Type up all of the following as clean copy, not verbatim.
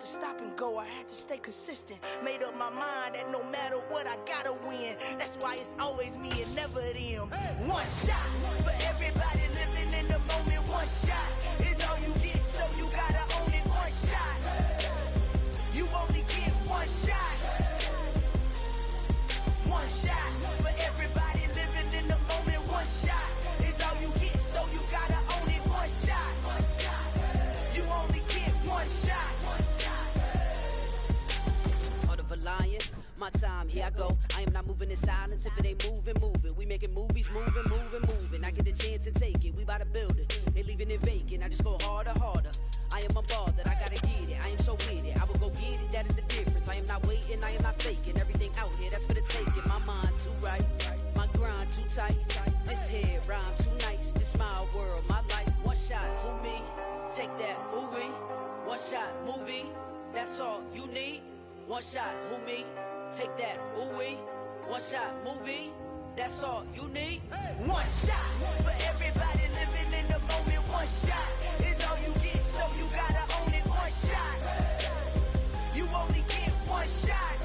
could stop and go, I had to stay consistent. Made up my mind that no matter what, I gotta win. That's why it's always me and never them. One shot for everybody living in the moment. One shot is all you get, so you gotta own it. One shot, you only get one shot. One shot for everybody living in the moment. One shot is all you get, so you gotta own it. One shot, you only get one shot. Heart of a lion, my time, here I go. I am not moving in silence. If it ain't moving, move it. We making movies, moving, moving, moving. I get a chance and take it. We bout to build it. They leaving it vacant. I just go harder, harder. I am a ball that I gotta get it. I am so with it. I will go get it. That is the difference. I am not waiting. I am not faking. Everything out here, that's for the taking. My mind too right. My grind too tight. This head rhyme too nice. This my world, my life. One shot, who me? Take that, ooh-wee. One shot, movie. That's all you need. One shot, who me? Take that, ooh-wee. One shot, movie. That's all you need. One shot for everybody living in the moment. One shot is all you get, so you gotta own it. One shot, you only get one shot.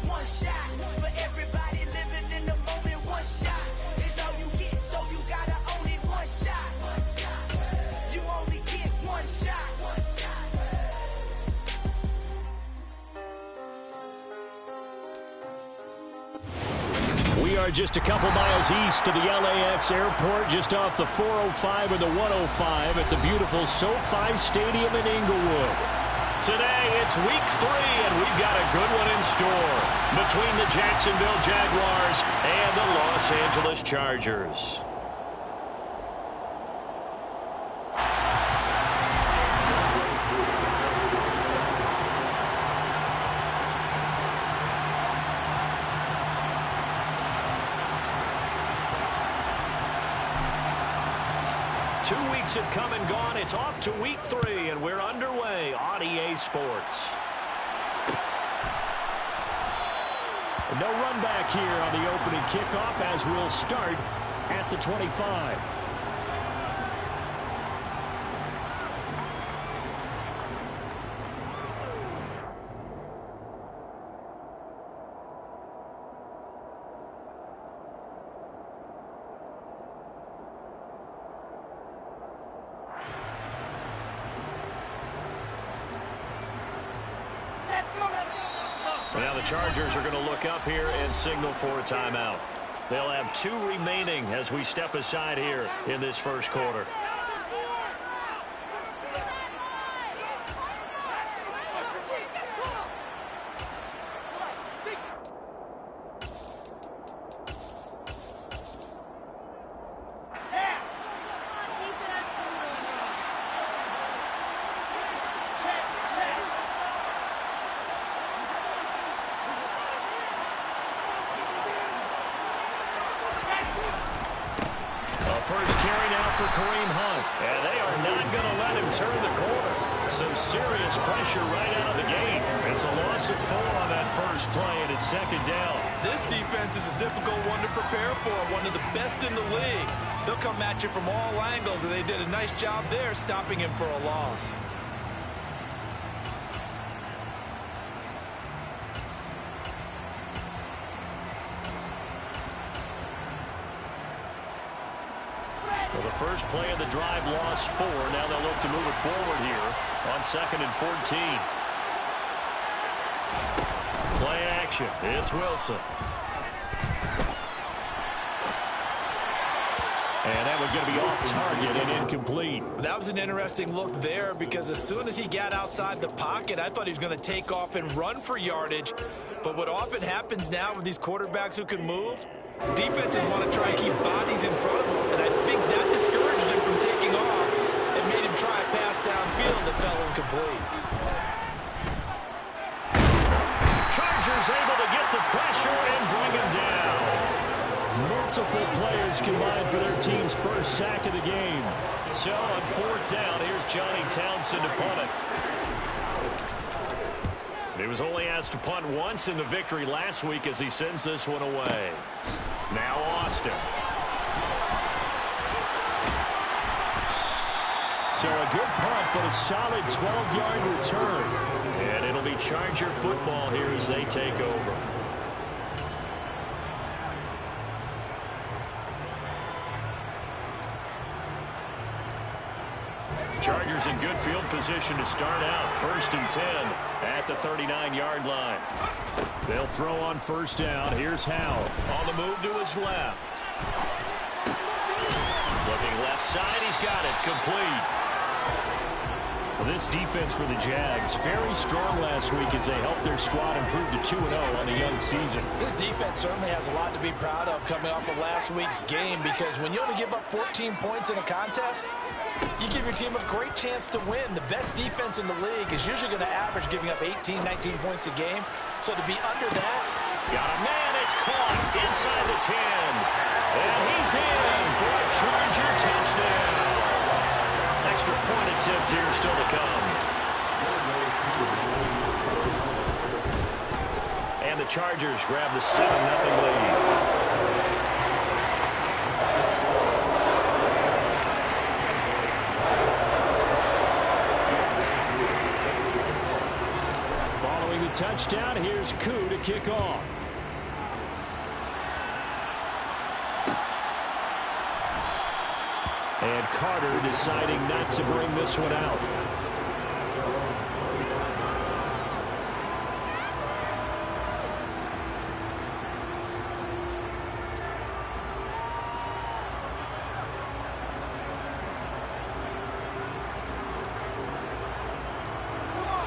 One shot for everybody living in the moment. One shot is all you get, so you gotta own it. One shot, you only get one shot. We are just a couple miles east of the LAX airport, just off the 405 and the 105 at the beautiful SoFi Stadium in Inglewood. Today, it's week 3, and we've got a good one in store between the Jacksonville Jaguars and the Los Angeles Chargers. Have come and gone. It's off to week 3, and we're underway on EA Sports. No run back here on the opening kickoff as we'll start at the 25. Now the Chargers are going to look up here and signal for a timeout. They'll have 2 remaining as we step aside here in this first quarter. Some serious pressure right out of the gate. It's a loss of 4 on that first play, and it's second down. This defense is a difficult one to prepare for, one of the best in the league. They'll come at you from all angles, and they did a nice job there stopping him for a loss. So the first play of the drive lost 4. Now they'll look to move it forward here on 2nd and 14. Play action. It's Wilson. And that one's going to be off target and incomplete. That was an interesting look there because as soon as he got outside the pocket, I thought he was going to take off and run for yardage. But what often happens now with these quarterbacks who can move, defenses want to try and keep bodies in front of him, and I think that discouraged him from taking off and made him try a pass downfield that fell incomplete. Chargers able to get the pressure and bring him down. Multiple players combined for their team's first sack of the game. So on 4th down, here's Johnny Townsend to punt it. He was only asked to punt once in the victory last week as he sends this one away. Now Austin. So a good punt, but a solid 12-yard return. And it'll be Charger football here as they take over. Chargers in good field position to start out. 1st and 10 at the 39-yard line. They'll throw on 1st down. Here's Howell on the move to his left. Looking left side. He's got it. Complete. Well, this defense for the Jags, very strong last week as they helped their squad improve to 2-0 on the young season. This defense certainly has a lot to be proud of coming off of last week's game, because when you only give up 14 points in a contest, you give your team a great chance to win. The best defense in the league is usually going to average giving up 18, 19 points a game. So to be under that. Got a man. It's caught inside the 10. And he's in for a Charger touchdown. Extra point attempt here still to come. And the Chargers grab the 7-0 lead. Following the touchdown, here's Koo to kick off. And Carter deciding not to bring this one out.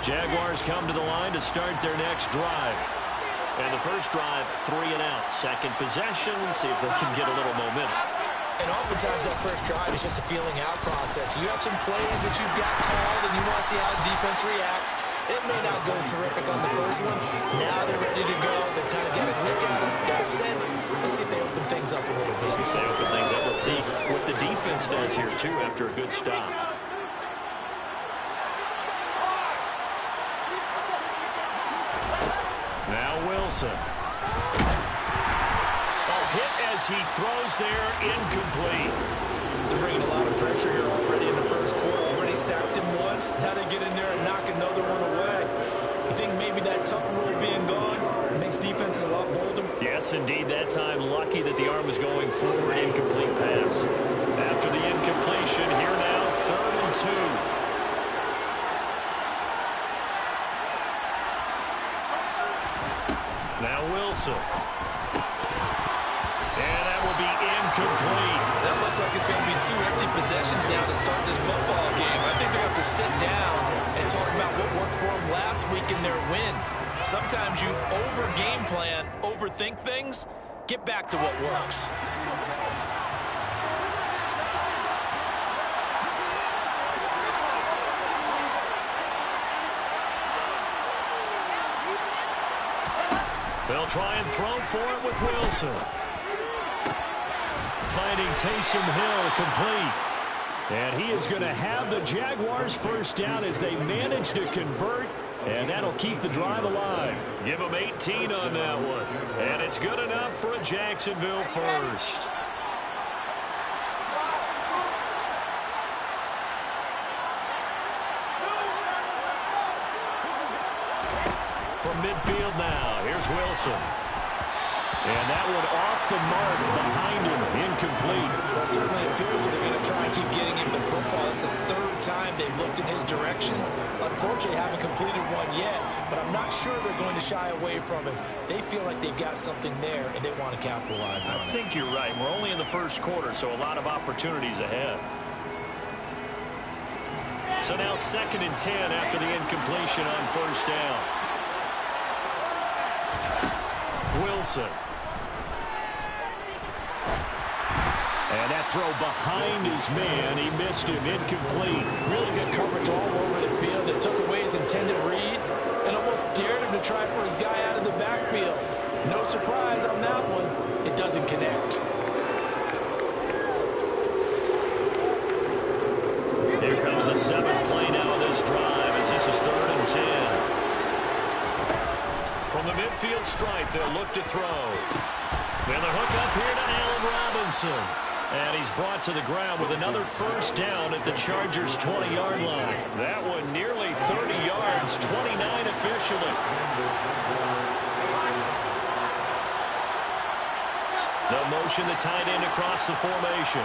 Jaguars come to the line to start their next drive. And the first drive, 3 and out. Second possession, see if they can get a little momentum. And oftentimes that first drive is just a feeling out process. You have some plays that you've got called and you want to see how the defense reacts. It may not go terrific on the first one. Now they're ready to go. They've kind of got a look at them, got a sense. Let's see if they open things up a little bit. If they open things up, let's see what the defense does here, too, after a good stop. Now Wilson. Hit as he throws there, incomplete. They're bringing a lot of pressure here already in the first quarter. Already sacked him once. Now they get in there and knock another one away. I think maybe that Tucker rule being gone makes defenses a lot bolder. Yes, indeed. That time, lucky that the arm was going forward. Incomplete pass. After the incompletion, here now, 3rd and 2. Now Wilson. And that will be incomplete. That looks like it's going to be 2 empty possessions now to start this football game. I think they're going to have to sit down and talk about what worked for them last week in their win. Sometimes you over-game plan, overthink things. Get back to what works. They'll try and throw for it with Wilson. Finding Taysom Hill complete. And he is going to have the Jaguars first down as they manage to convert. And that'll keep the drive alive. Give them 18 on that one. And it's good enough for a Jacksonville first. From midfield now, here's Wilson. And that one off the mark behind him, incomplete. Well, it certainly appears that they're going to try and keep getting him the football. It's the 3rd time they've looked in his direction. Unfortunately, haven't completed one yet, but I'm not sure they're going to shy away from him. They feel like they've got something there, and they want to capitalize on it. I think you're right. We're only in the first quarter, so a lot of opportunities ahead. So now 2nd and 10 after the incompletion on 1st down. Wilson. And that throw behind his man. He missed him. Incomplete. Really good coverage all over the field. It took away his intended read and almost dared him to try for his guy out of the backfield. No surprise on that one. It doesn't connect. Here comes the 7th play now of this drive as this is 3rd and 10. From the midfield stripe, they'll look to throw. And the hook up here to Allen Robinson. And he's brought to the ground with another first down at the Chargers' 20-yard line. That one nearly 30 yards, 29 officially. The motion, the tight end across the formation.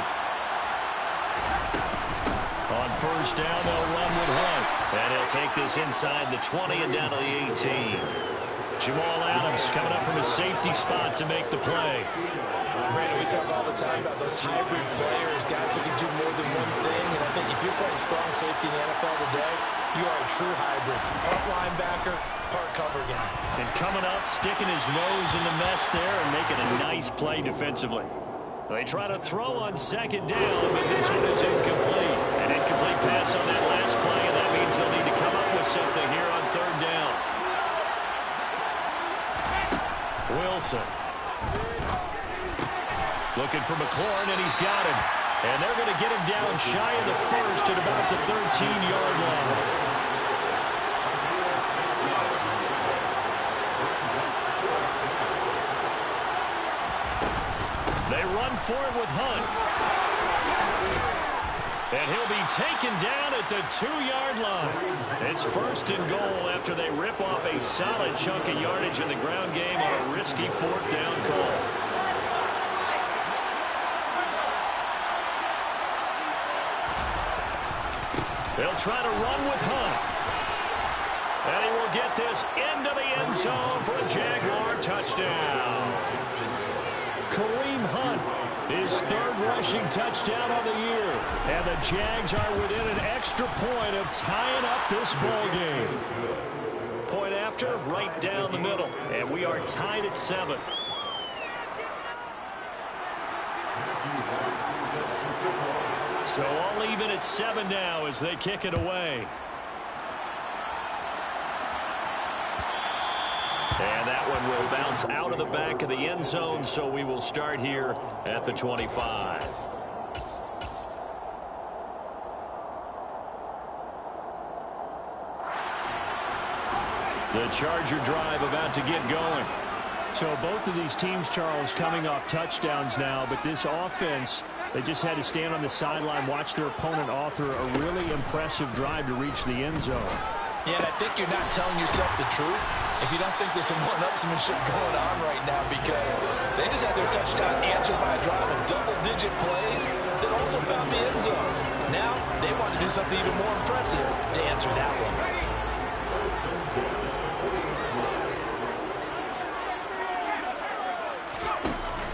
On first down, they'll run with Hunt. And he'll take this inside the 20 and down to the 18. Jamal Adams coming up from a safety spot to make the play. Brandon, we talk all the time about those hybrid players, guys who can do more than one thing. And I think if you're playing strong safety in the NFL today, you are a true hybrid. Part linebacker, part cover guy. And coming up, sticking his nose in the mess there and making a nice play defensively. They try to throw on second down, but this one is incomplete. An incomplete pass on that last play, and that means they'll need to come up with something here on third down. Wilson. Looking for McLaurin, and he's got him. And they're going to get him down shy of the first at about the 13-yard line. They run for it with Hunt. And he'll be taken down at the 2-yard line. It's first and goal after they rip off a solid chunk of yardage in the ground game on a risky fourth down call. They'll try to run with Hunt. And he will get this into the end zone for a Jaguar touchdown. Kareem Hunt, his third rushing touchdown on the year. And the Jags are within an extra point of tying up this ball game. Point after, right down the middle. And we are tied at 7. So all even at 7 now as they kick it away. And that one will bounce out of the back of the end zone, so we will start here at the 25. The Charger drive about to get going. So both of these teams, Charles, coming off touchdowns now, but this offense, they just had to stand on the sideline, watch their opponent author a really impressive drive to reach the end zone. Yeah, and I think you're not telling yourself the truth if you don't think there's some one-upsmanship going on right now, because they just had their touchdown answered by a drive of double-digit plays that also found the end zone. Now they want to do something even more impressive to answer that one.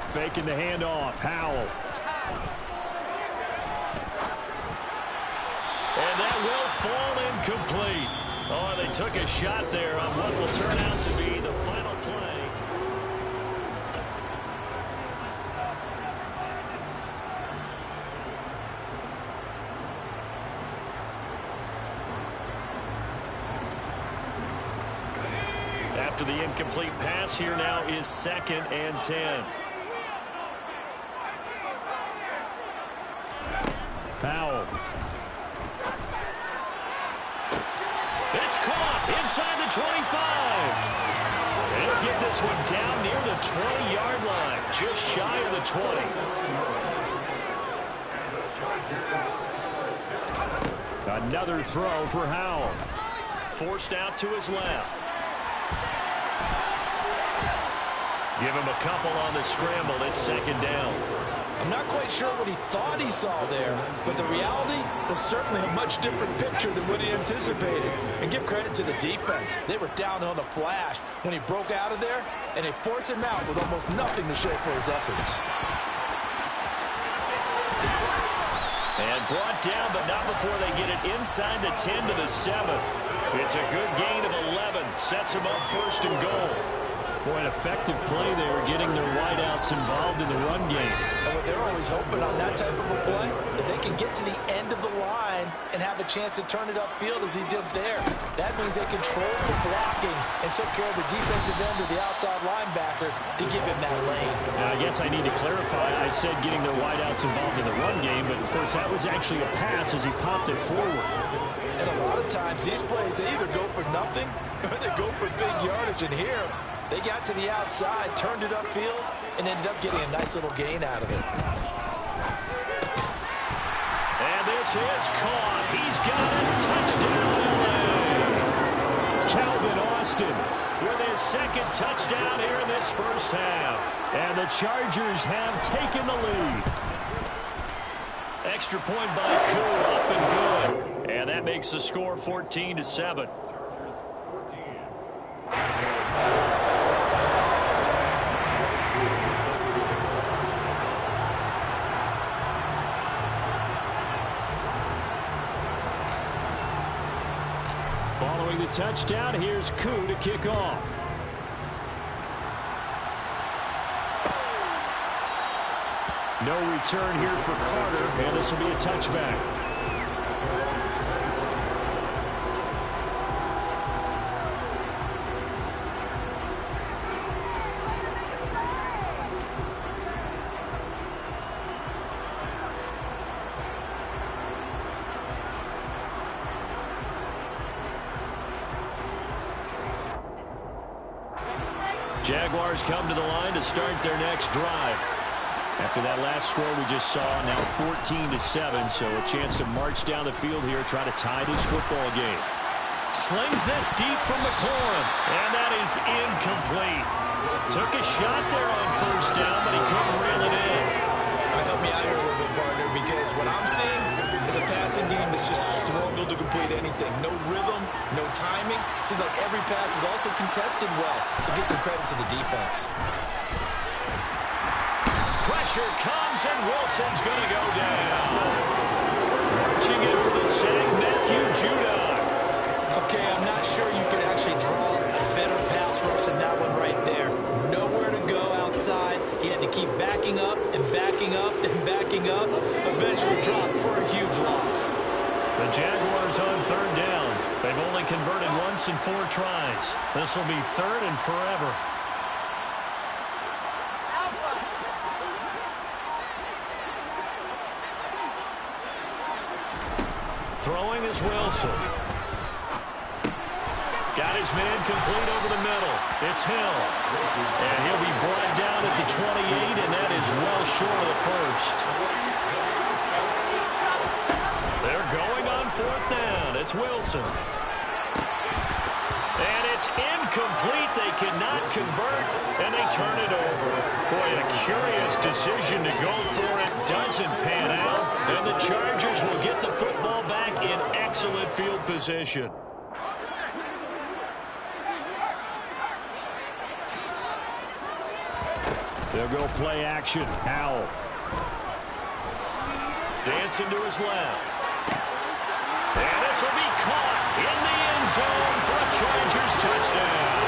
Faking the handoff, Howell. And that will fall incomplete. Oh, they took a shot there on what will turn out to be the final play. After the incomplete pass, here now is 2nd and 10. Powell. It's caught inside the 25. And he'll get this one down near the 20-yard line, just shy of the 20. Another throw for Howell. Forced out to his left. Give him a couple on the scramble. It's 2nd down. I'm not quite sure what he thought he saw there, but the reality was certainly a much different picture than what he anticipated. And give credit to the defense. They were down on the flash when he broke out of there, and they forced him out with almost nothing to show for his efforts. And brought down, but not before they get it inside the 10 to the 7. It's a good gain of 11. Sets him up 1st and goal. Boy, an effective play there, getting their wideouts involved in the run game. And what they're always hoping on that type of a play, if they can get to the end of the line and have a chance to turn it upfield as he did there. That means they controlled the blocking and took care of the defensive end of the outside linebacker to give him that lane. Now, I guess I need to clarify. I said getting their wideouts involved in the run game, but of course that was actually a pass as he popped it forward. And a lot of times these plays, they either go for nothing or they go for big yardage. And here, they got to the outside, turned it upfield, and ended up getting a nice little gain out of it. This is caught. He's got it. Touchdown, LA. Calvin Austin with his second touchdown here in this first half. And the Chargers have taken the lead. Extra point by Koo, up and good. And that makes the score 14-7. Following the touchdown, here's Koo to kick off. No return here for Carter, and this will be a touchback. Jaguars come to the line to start their next drive. After that last score we just saw, now 14-7, so a chance to march down the field here, try to tie this football game. Slings this deep from McLaurin, and that is incomplete. Took a shot there on first down, but he couldn't reel it in. Help me out here a little bit, partner, because what I'm seeing is a passing game that's just struggled to complete anything. No rhythm, no timing. Seems like every pass is also contested well, so give some credit to the defense. Pressure comes, and Wilson's going to go down. Marching in for the sack, Matthew Judon. Okay, I'm not sure you could actually draw a better pass rush than that one right there. Nowhere to go outside. He had to keep backing up and backing up and backing up. Eventually dropped for a huge loss. The Jaguars on third down. They've only converted once in 4 tries. This will be third and forever. Throwing is Wilson. Got his man complete over the middle. It's Hill. And he'll be brought down at the 28, and that is well short of the first. They're going on fourth down. It's Wilson. And it's incomplete. They cannot convert, and they turn it over. Boy, a curious decision to go for it. Doesn't pan out, and the Chargers will get the football back in excellent field position. They'll go play action. Howell. Dancing to his left. And this will be caught in the end zone for a Chargers touchdown.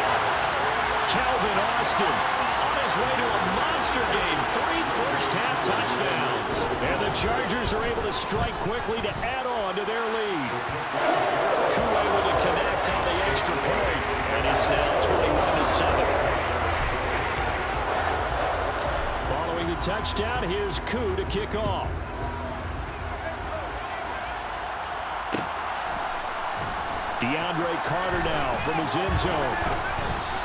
Calvin Austin on his way to a monster game. 3 first-half touchdowns. And the Chargers are able to strike quickly to add on to their lead. Koo able to connect on the extra point. And it's now 21-7. Following the touchdown, here's Koo to kick off. DeAndre Carter now from his end zone.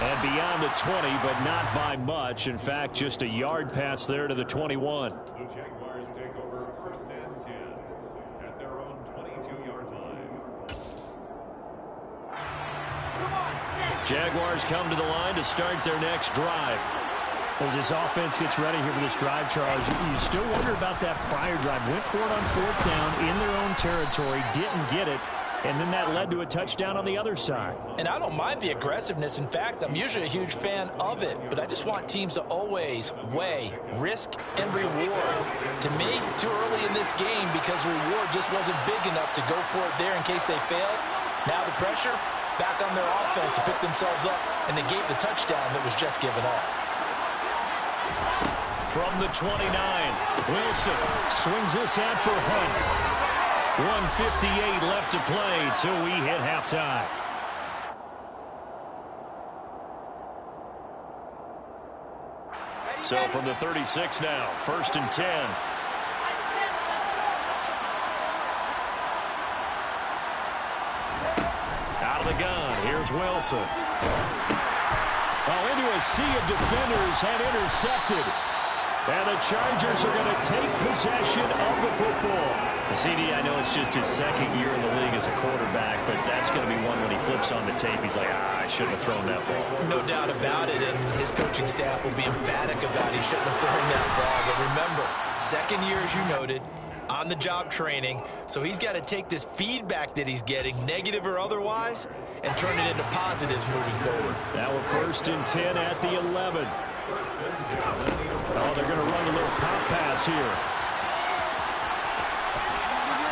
And beyond the 20, but not by much. In fact, just a yard pass there to the 21. The Jaguars take over first and 10 at their own 22-yard line. Jaguars come to the line to start their next drive. As this offense gets ready here for this drive, Charles, you still wonder about that prior drive. Went for it on fourth down in their own territory, didn't get it, and then that led to a touchdown on the other side. And I don't mind the aggressiveness. In fact, I'm usually a huge fan of it, but I just want teams to always weigh risk and reward. To me, too early in this game because the reward just wasn't big enough to go for it there in case they failed. Now the pressure back on their offense to pick themselves up and negate the touchdown that was just given up. From the 29, Wilson swings this out for Hunt. 1:58 left to play till we hit halftime. So from the 36 now, first and 10. Out of the gun, here's Wilson. Into a sea of defenders and intercepted. And the Chargers are going to take possession of the football. The CD, I know it's just his second year in the league as a quarterback, but that's going to be one when he flips on the tape. He's like, I shouldn't have thrown that ball. No doubt about it, and his coaching staff will be emphatic about he shouldn't have thrown that ball. But remember, second year, as you noted, on-the-job training, so he's got to take this feedback that he's getting, negative or otherwise, and turn it into positives moving forward. Now we're 1st and 10 at the 11. Oh, they're going to run a little pop pass here.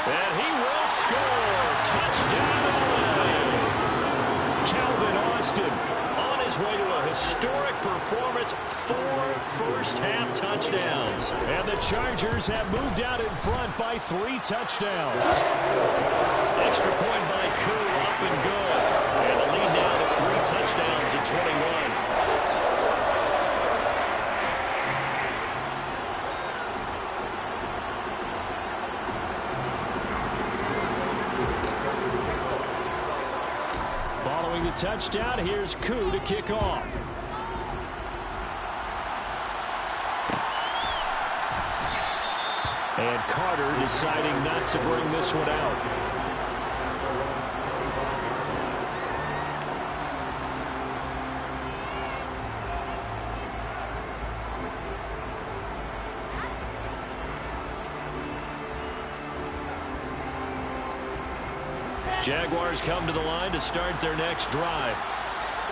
And he will score. Touchdown. Calvin Austin on his way to a historic performance. 4 first-half touchdowns. And the Chargers have moved out in front by 3 touchdowns. Extra point by Koo, up and good. And the lead now to 3 touchdowns at 21. Following the touchdown, here's Koo to kick off. And Carter deciding not to bring this one out. Jaguars come to the line to start their next drive.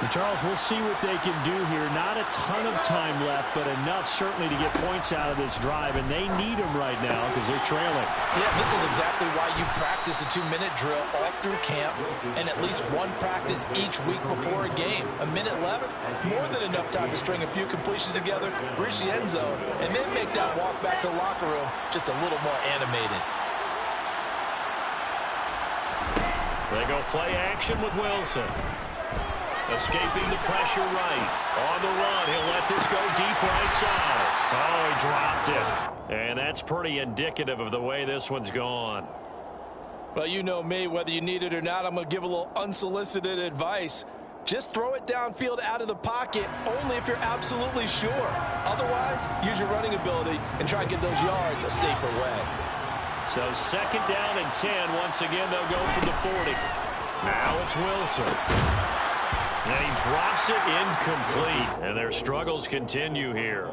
And Charles, we'll see what they can do here. Not a ton of time left, but enough certainly to get points out of this drive, and they need them right now because they're trailing. Yeah, this is exactly why you practice a 2-minute drill all through camp and at least one practice each week before a game. A minute left, more than enough time to string a few completions together, reach the end zone, and then make that walk back to the locker room just a little more animated. They go play action with Wilson. Escaping the pressure right. On the run, he'll let this go deep right side. Oh, he dropped it. And that's pretty indicative of the way this one's gone. Well, you know me, whether you need it or not, I'm going to give a little unsolicited advice. Just throw it downfield out of the pocket only if you're absolutely sure. Otherwise, use your running ability and try and get those yards a safer way. So 2nd down and 10. Once again, they'll go for the 40. Now it's Wilson. And he drops it incomplete. And their struggles continue here.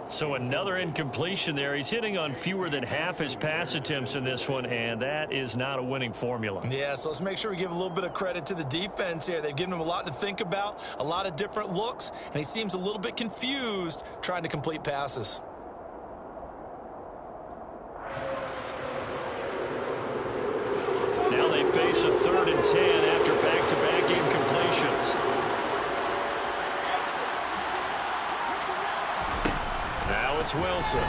So another incompletion there. He's hitting on fewer than half his pass attempts in this one, and that is not a winning formula. Yeah, so let's make sure we give a little bit of credit to the defense here. They've given him a lot to think about, a lot of different looks, and he seems a little bit confused trying to complete passes. Now they face a 3rd and 10 after back-to-back incompletions. Now it's Wilson.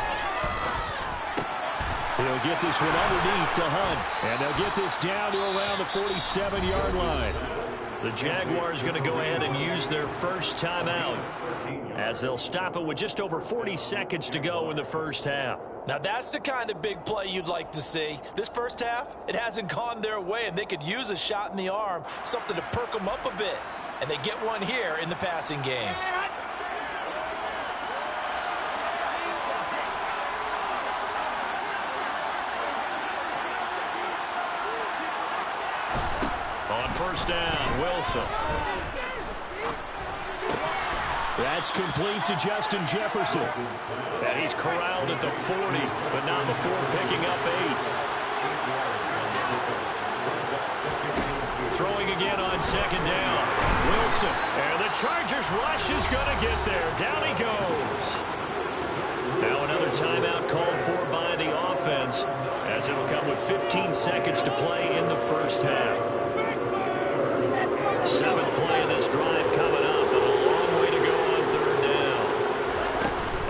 He'll get this one underneath to Hunt. And they'll get this down to around the 47-yard line. The Jaguars going to go ahead and use their first timeout as they'll stop it with just over 40 seconds to go in the first half. Now that's the kind of big play you'd like to see. This first half, it hasn't gone their way, and they could use a shot in the arm, something to perk them up a bit. And they get one here in the passing game. On 1st down, Wilson. That's complete to Justin Jefferson. And he's corralled at the 40, but not before picking up 8. Throwing again on 2nd down. Wilson. And the Chargers rush is going to get there. Down he goes. Now another timeout called for by the offense, as it'll come with 15 seconds to play in the first half. 7th play of this drive coming up, and a long way to go on 3rd down.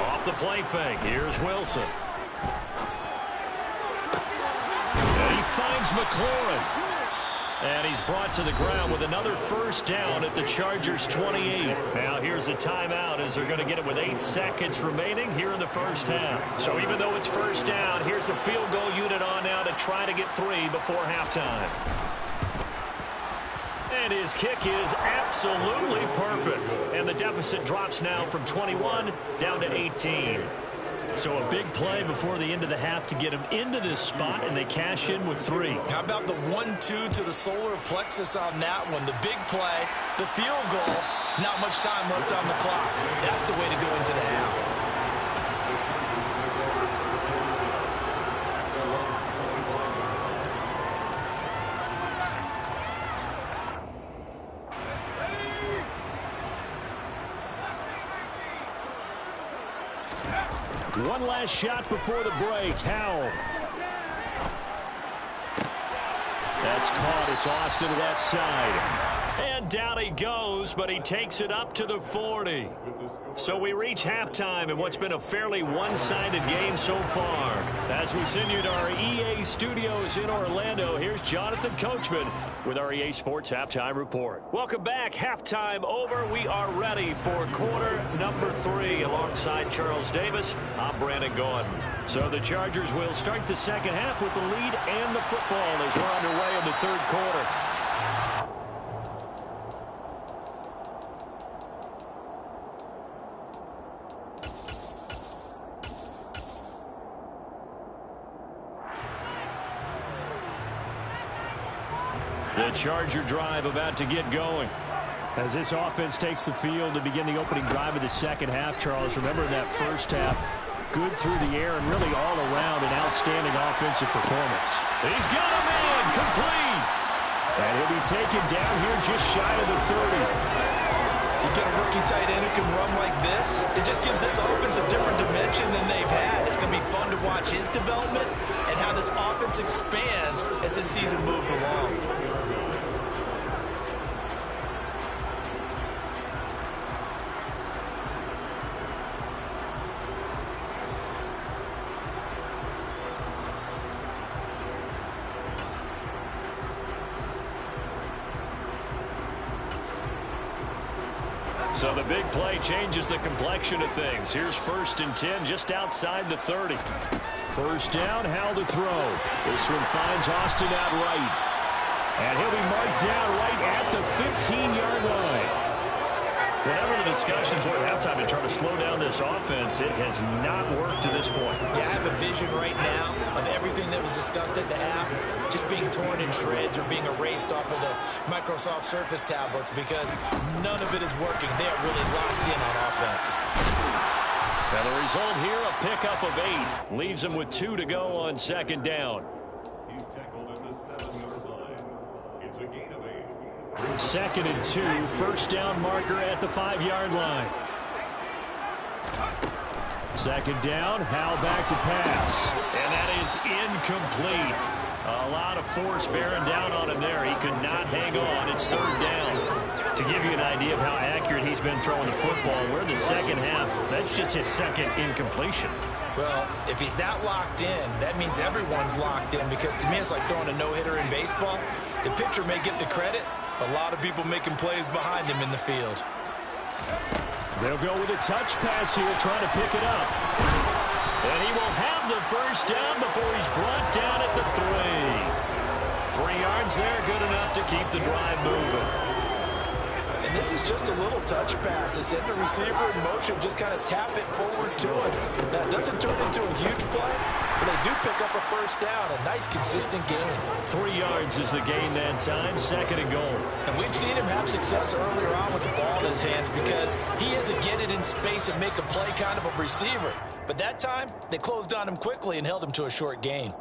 Off the play fake, here's Wilson. And he finds McLaurin. And he's brought to the ground with another 1st down at the Chargers' 28. Now here's a timeout as they're going to get it with 8 seconds remaining here in the first half. So even though it's 1st down, here's the field goal unit on now to try to get 3 before halftime. And his kick is absolutely perfect. And the deficit drops now from 21 down to 18. So a big play before the end of the half to get them into this spot, and they cash in with 3. How about the 1-2 to the solar plexus on that one? The big play, the field goal, not much time left on the clock. That's the way to go into the half. One last shot before the break. Howell. That's caught. It's Austin left side. And down he goes, but he takes it up to the 40. So we reach halftime in what's been a fairly one-sided game so far. As we send you to our EA studios in Orlando, here's Jonathan Coachman with our EA Sports Halftime Report. Welcome back. Halftime over. We are ready for quarter number 3. Alongside Charles Davis, I'm Brandon Gaudin. So the Chargers will start the second half with the lead and the football as we're underway in the third quarter. The Charger drive about to get going. As this offense takes the field to begin the opening drive of the second half, Charles, remember in that first half, good through the air and really all around an outstanding offensive performance. He's got him in, complete. And he'll be taken down here just shy of the 30. You get a rookie tight end who can run like this, it just gives this offense a different dimension than they've had. It's going to be fun to watch his development and how this offense expands as this season moves along. So the big play changes the complexion of things. Here's 1st and 10 just outside the 30. First down, Howell to throw. This one finds Austin out right. And he'll be marked down right at the 15-yard line. Whatever the discussions were at halftime to try to slow down this offense, it has not worked to this point. Yeah, I have a vision right now of everything that was discussed at the half just being torn in shreds or being erased off of the Microsoft Surface tablets because none of it is working. They are really locked in on offense. And the result here, a pickup of 8. Leaves them with 2 to go on second down. He's tackled at the 7-yard line. It's a gain of 8. 2nd and 2, first down marker at the 5-yard line. Second down, Howell back to pass. And that is incomplete. A lot of force bearing down on him there. He could not hang on. It's 3rd down. To give you an idea of how accurate he's been throwing the football, we're in the second half. That's just his 2nd incompletion. Well, if he's not locked in, that means everyone's locked in because to me it's like throwing a no-hitter in baseball. The pitcher may get the credit, a lot of people making plays behind him in the field. They'll go with a touch pass here, trying to pick it up. And he will have the first down before he's brought down at the 3. 3 yards there, good enough to keep the drive moving. And this is just a little touch pass. They send the receiver in motion, just kind of tap it forward to him. Now, it doesn't turn into a huge play, but they do pick up a first down, a nice, consistent gain. 3 yards is the gain that time, 2nd and goal. And we've seen him have success earlier on with the ball in his hands because he is a get it in space and make a play kind of a receiver. But that time, they closed on him quickly and held him to a short gain.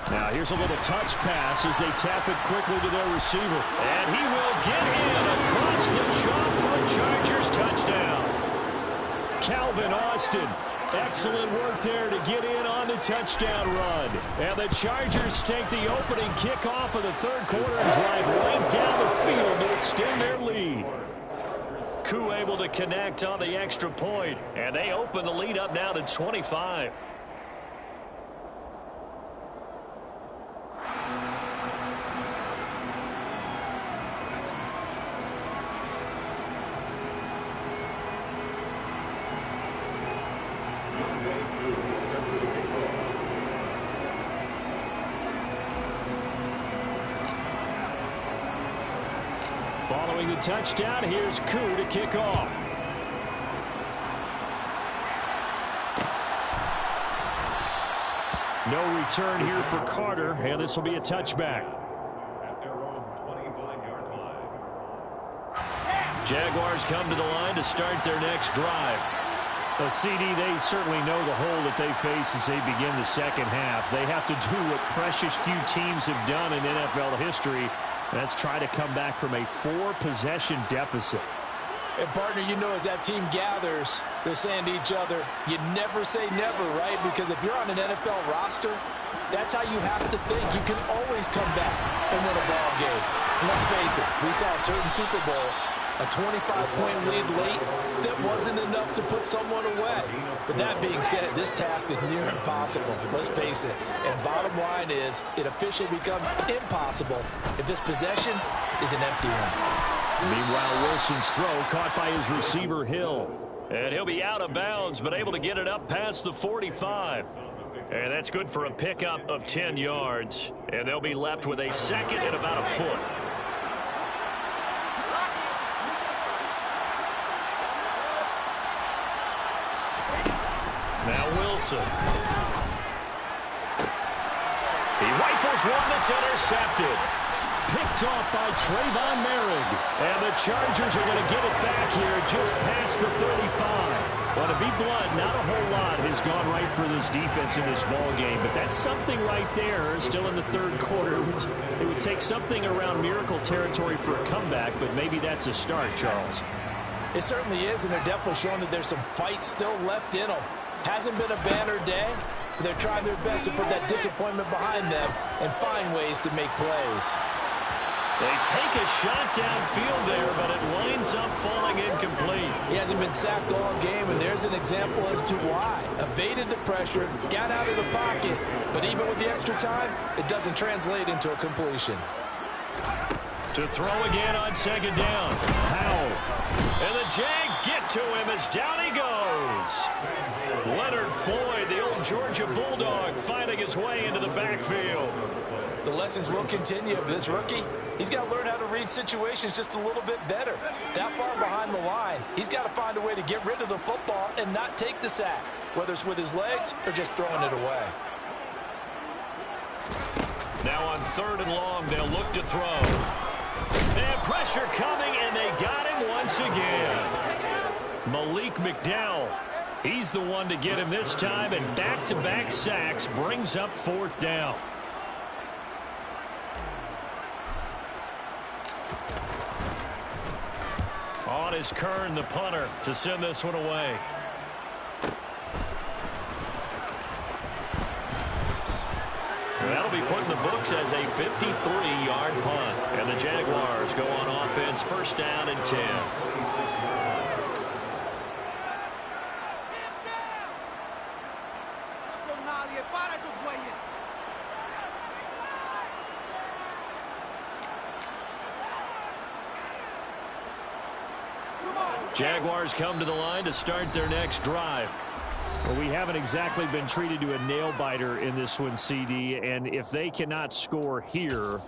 Now here's a little touch pass as they tap it quickly to their receiver. And he will get in across the chalk for a Chargers touchdown. Calvin Austin, excellent work there to get in on the touchdown run. And the Chargers take the opening kickoff of the third quarter and drive right down the field to extend their lead. Koo able to connect on the extra point, and they open the lead up now to 25. Throwing the touchdown, here's Koo to kick off. No return here for Carter, and this will be a touchback. At their own 25-yard line. Jaguars come to the line to start their next drive. The CD, they certainly know the hole that they face as they begin the second half. They have to do what precious few teams have done in NFL history. That's try to come back from a 4-possession deficit. And, partner, you know, as that team gathers, they're saying to each other, you never say never, right? Because if you're on an NFL roster, that's how you have to think. You can always come back and win a ball game. And let's face it, we saw a certain Super Bowl, a 25-point lead late that wasn't enough to put someone away. But that being said, this task is near impossible. Let's face it. And bottom line is, it officially becomes impossible if this possession is an empty one. Meanwhile, Wilson's throw caught by his receiver, Hill. And he'll be out of bounds, but able to get it up past the 45. And that's good for a pickup of 10 yards. And they'll be left with a second and about a foot. Now Wilson. He rifles one that's intercepted. Picked off by Trayvon Merrick. And the Chargers are going to get it back here just past the 35. Well, to be blunt, not a whole lot has gone right for this defense in this ball game, but that's something right there. Still in the third quarter. It would take something around miracle territory for a comeback, but maybe that's a start, Charles. It certainly is, and they're definitely showing that there's some fight still left in them. Hasn't been a banner day, but they're trying their best to put that disappointment behind them and find ways to make plays. They take a shot downfield there, but it winds up falling incomplete. He hasn't been sacked all game, and there's an example as to why. Evaded the pressure, got out of the pocket, but even with the extra time, it doesn't translate into a completion. To throw again on second down. Howell. And the Jags get to him as down he goes. Leonard Floyd, the old Georgia Bulldog, finding his way into the backfield. The lessons will continue. This rookie, he's got to learn how to read situations just a little bit better. That far behind the line, he's got to find a way to get rid of the football and not take the sack, whether it's with his legs or just throwing it away. Now on third and long, they'll look to throw. And pressure coming, and they got him once again. Malik McDowell, he's the one to get him this time, and back-to-back sacks brings up fourth down. On is Kern, the punter, to send this one away. That'll be put in the books as a 53-yard punt. And the Jaguars go on offense, first down and 10. Jaguars come to the line to start their next drive. Well, we haven't exactly been treated to a nail-biter in this one, CD, and if they cannot score here,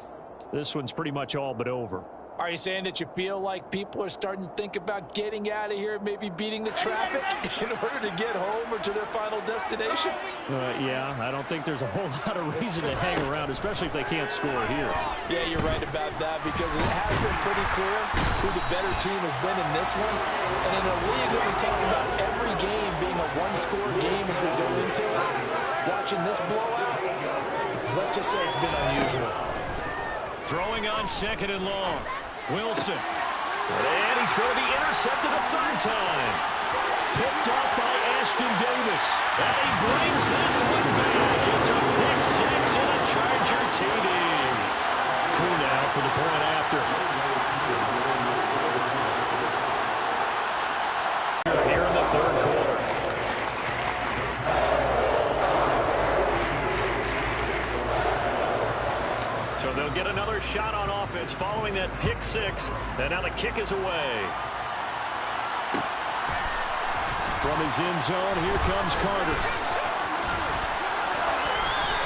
this one's pretty much all but over. Are you saying that you feel like people are starting to think about getting out of here, maybe beating the traffic in order to get home or to their final destination? Yeah, I don't think there's a whole lot of reason to hang around, especially if they can't score here. Yeah, you're right about that, because it has been pretty clear who the better team has been in this one. And in a league that we talk about every game being a one-score game as we go into it, watching this blowout, let's just say it's been unusual. Throwing on second and long. Wilson. And he's going to be intercepted a third time. Picked off by Ashton Davis. And he brings this one back. It's a pick six and a Charger TD. Koo now for the point after. Here in the third quarter. So they'll get another shot on offense following that pick six. And now the kick is away. From his end zone, here comes Carter.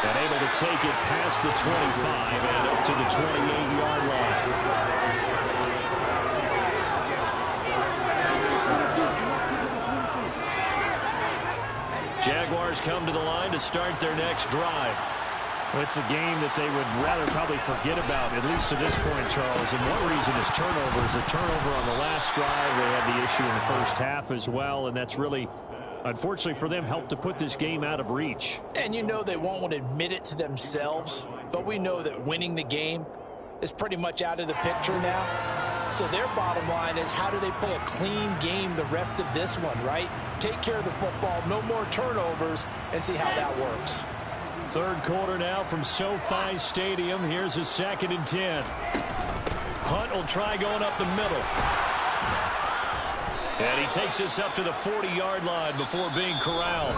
And able to take it past the 25 and up to the 28-yard line. Jaguars come to the line to start their next drive. Well, it's a game that they would rather probably forget about, at least to this point, Charles. And one reason is turnovers. A turnover on the last drive. They had the issue in the first half as well, and that's really, unfortunately for them, helped to put this game out of reach. And you know they won't want to admit it to themselves, but we know that winning the game is pretty much out of the picture now. So their bottom line is, how do they play a clean game the rest of this one, right? Take care of the football, no more turnovers, and see how that works. Third quarter now from SoFi Stadium. Here's a 2nd and 10. Hunt will try going up the middle. And he takes us up to the 40-yard line before being corralled.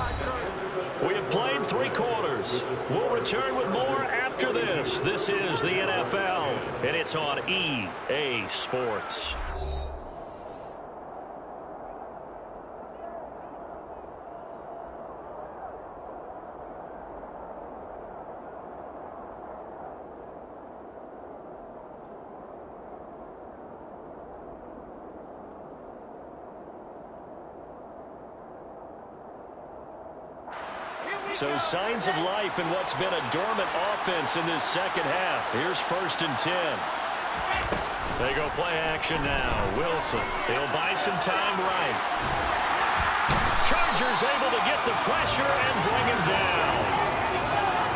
We have played 3 quarters. We'll return with more after this. This is the NFL, and it's on EA Sports. So signs of life in what's been a dormant offense in this second half. Here's 1st and 10. They go play action now. Wilson, he'll buy some time right. Chargers able to get the pressure and bring him down.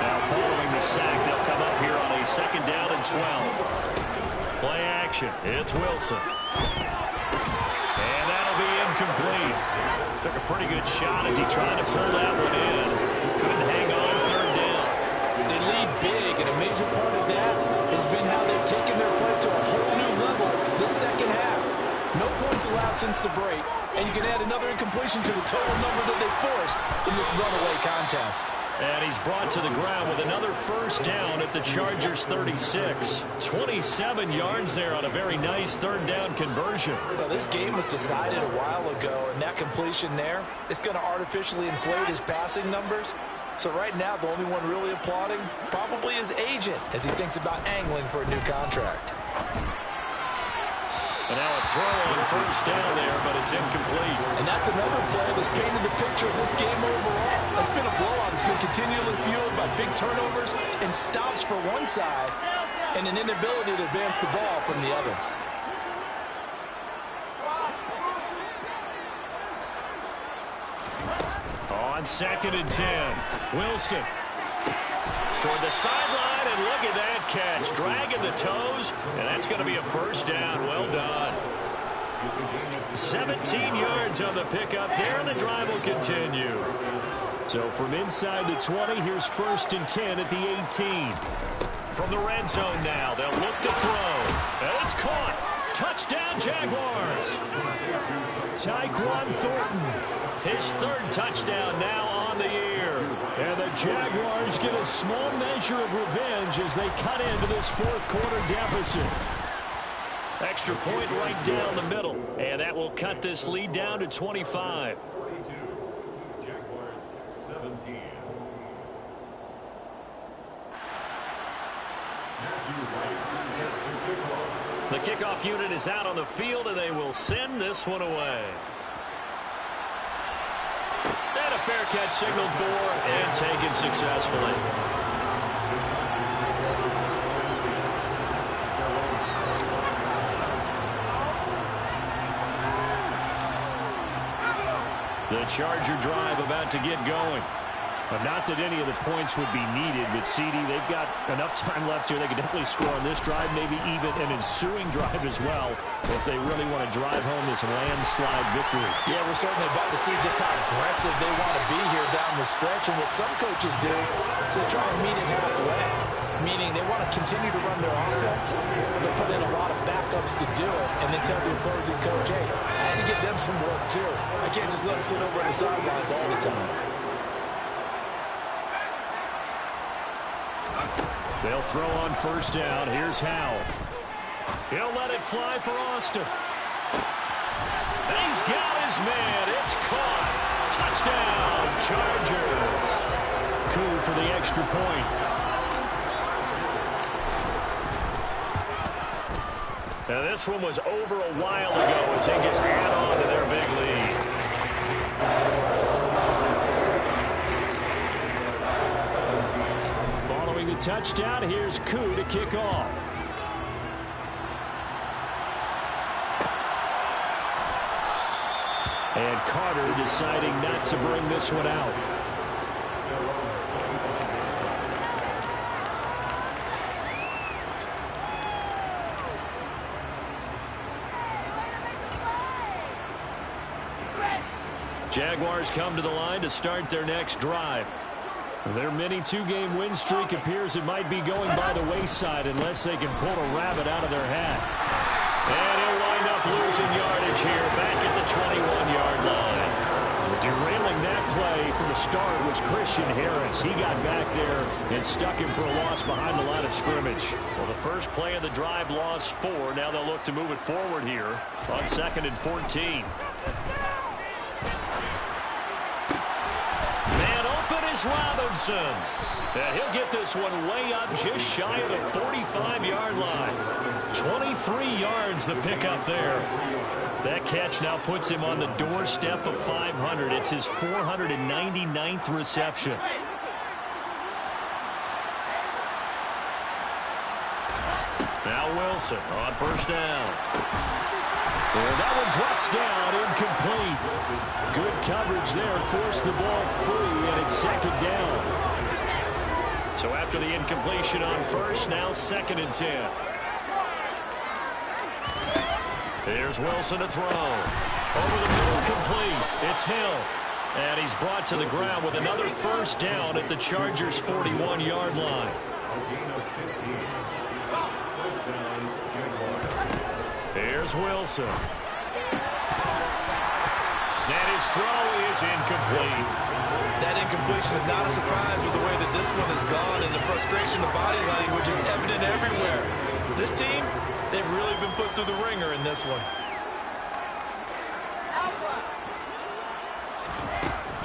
Now following the sack, they'll come up here on a 2nd down and 12. Play action. It's Wilson. And that'll be incomplete. Took a pretty good shot as he tried to pull that one in. Couldn't hang on 3rd down. They lead big, and a major part of that has been how they've taken their play to a whole new level this second half. No points allowed since the break, and you can add another incompletion to the total number that they forced in this runaway contest. And he's brought to the ground with another 1st down at the Chargers' 36. 27 yards there on a very nice 3rd down conversion. Well, this game was decided a while ago, and that completion there is going to artificially inflate his passing numbers. So right now, the only one really applauding probably his agent as he thinks about angling for a new contract. And now a throw on 1st down there, but it's incomplete. And that's another play that's painted the picture of this game overall. It's been a blowout. It's been continually fueled by big turnovers and stops for one side and an inability to advance the ball from the other. On 2nd and 10, Wilson toward the sideline, and look at that catch. Dragging the toes, and that's going to be a 1st down. Well done. 17 yards on the pickup there, and the drive will continue. So from inside the 20, here's 1st and 10 at the 18. From the red zone now, they'll look to throw. And it's caught. Touchdown, Jaguars. Tyquan Thornton, his 3rd touchdown now on the year. And the Jaguars get a small measure of revenge as they cut into this 4th quarter deficit. Extra point right down the middle. And that will cut this lead down to 25. 42. Jaguars 17. The kickoff unit is out on the field, and they will send this one away. And a fair catch signaled for and taken successfully. The Charger drive about to get going. Not that any of the points would be needed, but CD, they've got enough time left here. They can definitely score on this drive, maybe even an ensuing drive as well, if they really want to drive home this landslide victory. Yeah, we're certainly about to see just how aggressive they want to be here down the stretch. And what some coaches do is they try and meet it halfway, meaning they want to continue to run their offense, but they put in a lot of backups to do it, and they tell the opposing coach, hey, I had to give them some work too. I can't just let them sit over on the sidelines all the time. They'll throw on 1st down. Here's Howell. He'll let it fly for Austin. He's got his man. It's caught. Touchdown, Chargers. Cool for the extra point. Now this one was over a while ago as they just add on to their big lead. touchdown. Here's Koo to kick off. And Carter deciding not to bring this one out. Jaguars come to the line to start their next drive. Their mini two-game win streak appears it might be going by the wayside unless they can pull a rabbit out of their hat. And he'll wind up losing yardage here back at the 21-yard line. Derailing that play from the start was Christian Harris. He got back there and stuck him for a loss behind the line of scrimmage. Well, the first play of the drive lost 4. Now they'll look to move it forward here on 2nd and 14. Robinson. And he'll get this one way up just shy of the 45-yard line. 23 yards the pickup there. That catch now puts him on the doorstep of 500. It's his 499th reception. Now Wilson on first down. And that one drops down, incomplete. Good coverage there, forced the ball free, and it's 2nd down. So after the incompletion on first, now 2nd and 10. Here's Wilson to throw. Over the middle, complete. It's Hill. And he's brought to the ground with another first down at the Chargers' 41-yard line. Here's Wilson. And his throw is incomplete. That incompletion is not a surprise with the way that this one has gone, and the frustration of body language is evident everywhere. This team, they've really been put through the ringer in this one.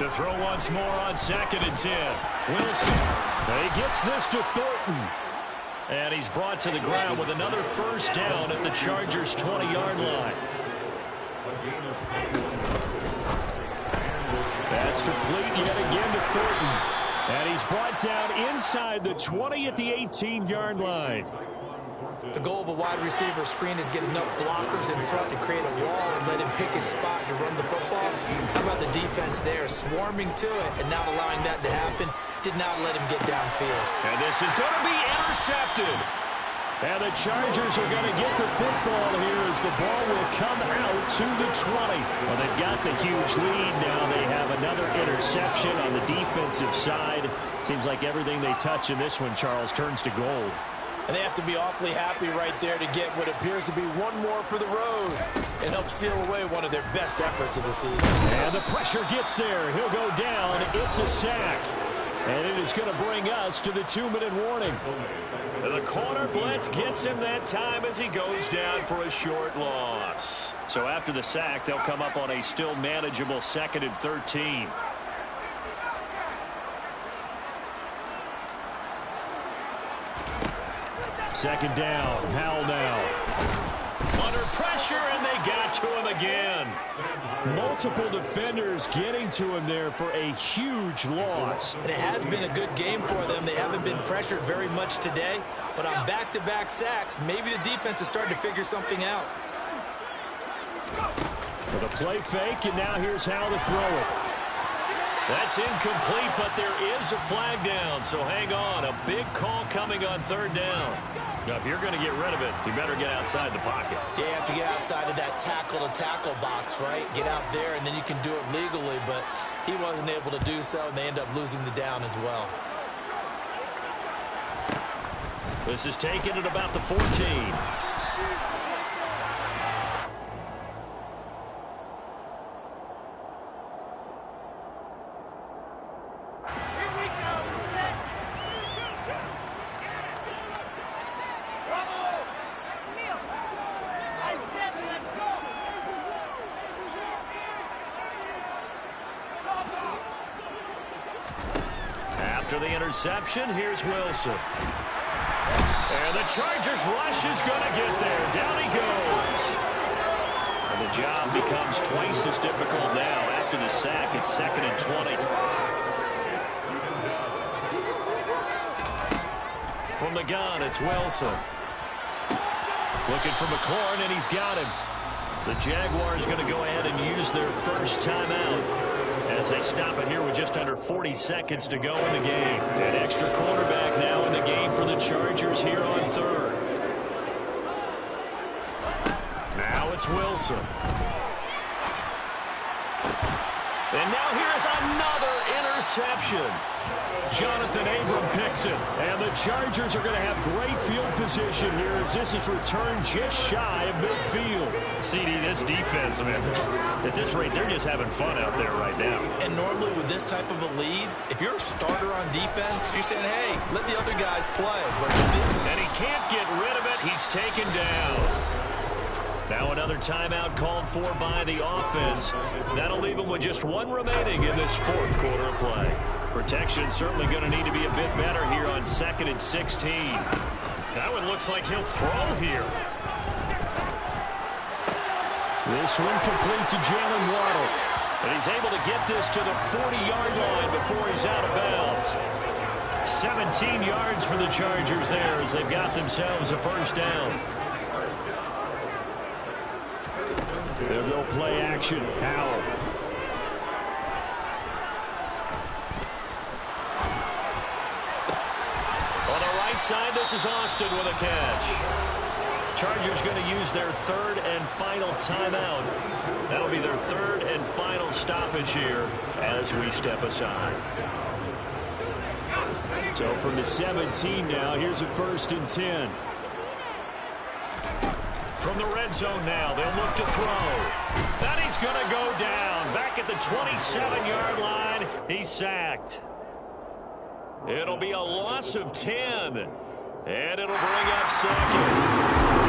To throw once more on 2nd and 10. Wilson. He gets this to Thornton. And he's brought to the ground with another first down at the Chargers' 20-yard line. That's complete yet again to Thornton. And he's brought down inside the 20 at the 18-yard line. The goal of a wide receiver screen is get enough blockers in front to create a wall and let him pick his spot to run the football. How about the defense there, swarming to it and not allowing that to happen? Did not let him get downfield. And this is going to be intercepted. And the Chargers are going to get the football here as the ball will come out to the 20. Well, they've got the huge lead now. They have another interception on the defensive side. Seems like everything they touch in this one, Charles, turns to gold. And they have to be awfully happy right there to get what appears to be one more for the road and help seal away one of their best efforts of the season. And the pressure gets there. He'll go down. It's a sack. And it is going to bring us to the 2-minute warning. The corner blitz gets him that time as he goes down for a short loss. So after the sack, they'll come up on a still manageable 2nd and 13. Second down. Howell now. Under pressure, and they got to him again. Multiple defenders getting to him there for a huge loss. And it has been a good game for them. They haven't been pressured very much today. But on back-to-back sacks, maybe the defense is starting to figure something out. With a play fake, and now here's how to throw it. That's incomplete, but there is a flag down, so hang on. A big call coming on 3rd down. Now, if you're going to get rid of it, you better get outside the pocket. Yeah, you have to get outside of that tackle-to-tackle box, right? Get out there, and then you can do it legally, but he wasn't able to do so, and they end up losing the down as well. This is taken at about the 14. After the interception, here's Wilson. And the Chargers rush is going to get there. Down he goes. And the job becomes twice as difficult now. After the sack, it's 2nd and 20. From the gun, it's Wilson. Looking for McLaurin, and he's got him. The Jaguars going to go ahead and use their first timeout as they stop it here with just under 40 seconds to go in the game. An extra quarterback now in the game for the Chargers here on third. Now it's Wilson. And now here's another interception. Jonathan Abram picks it. And the Chargers are going to have great field position here as this is returned just shy of midfield. CD, this defense, man, at this rate, they're just having fun out there right now. And normally with this type of a lead, if you're a starter on defense, you're saying, hey, let the other guys play. But and he can't get rid of it. He's taken down. Now another timeout called for by the offense. That'll leave them with just one remaining in this fourth quarter of play. Protection certainly going to need to be a bit better here on 2nd and 16. That one looks like he'll throw here. This one complete to Jalen Waddle. And he's able to get this to the 40-yard line before he's out of bounds. 17 yards for the Chargers there as they've got themselves a first down. They'll go play action. Howell. On the right side, this is Austin with a catch. Chargers going to use their third and final timeout. That'll be their third and final stoppage here as we step aside. So from the 17 now, here's a 1st and 10. From the red zone now, they'll look to throw. That he's going to go down. Back at the 27-yard line, he's sacked. It'll be a loss of 10. And it'll bring up 2nd.